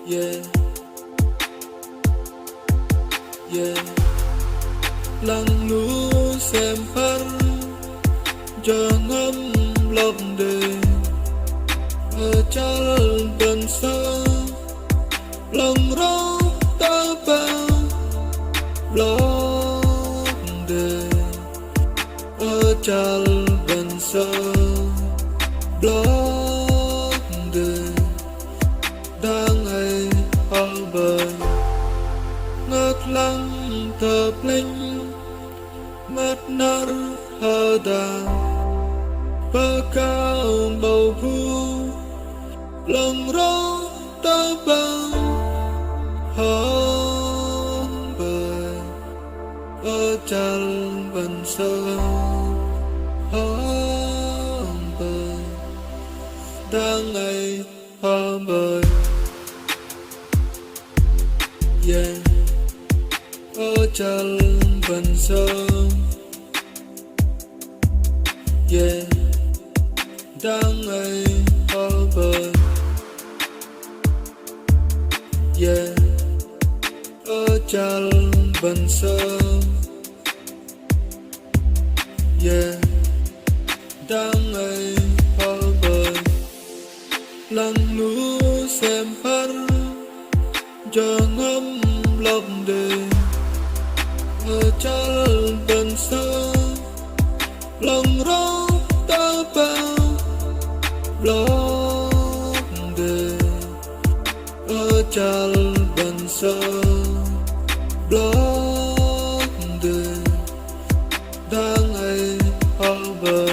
yeah, yeah. Lặng lũ xem phát cho ngắm lòng đề ở chal gần xa lòng rõ ta bao lòng đề ở chal gần xa lòng đề đang ngày ao bờ ngất lắng thập linh mắt nát hờ đà và cao bầu phu lòng rõ ta bao hông bờ ở chal vần sơ hông bờ đang ngày hông bờ yeah ở chal vần sơ yeah đang ngày hông bờ yeah ở chal vần sơ yeah đang ngày hông bờ lặng lũ xem phát cho ngắm lòng đề ở chal vần sơ lòng rõ ta bao lòng đề ở chal vần sơ lòng đề đang ngày ao bờ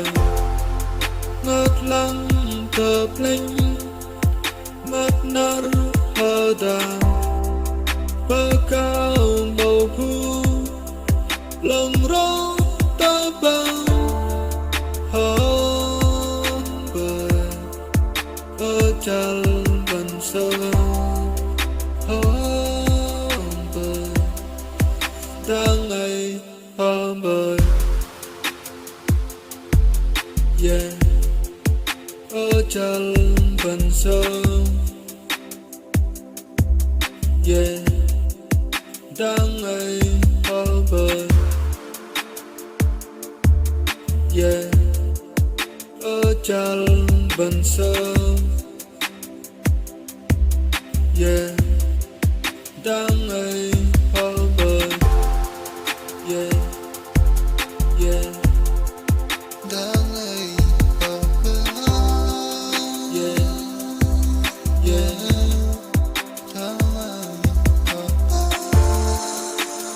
ngất lắng thập linh mắt nát hờ đà và cao bầu phu lòng rõ ta bao hông bờ ở chal vần sơ hông bờ đang ngày hông bờ yeah ở chal vần sơ yeah đang ngày hông bờ yeah ở chal vần sơ yeah đang ngày hông bờ yeah yeah đang ngày hông bờ yeah yeah đang ngày hông bờ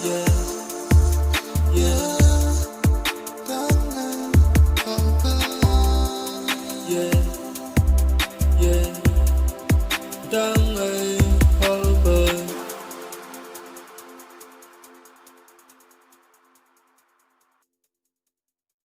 yeah yeah đang ngày hông bờ yeah yeah đang ngày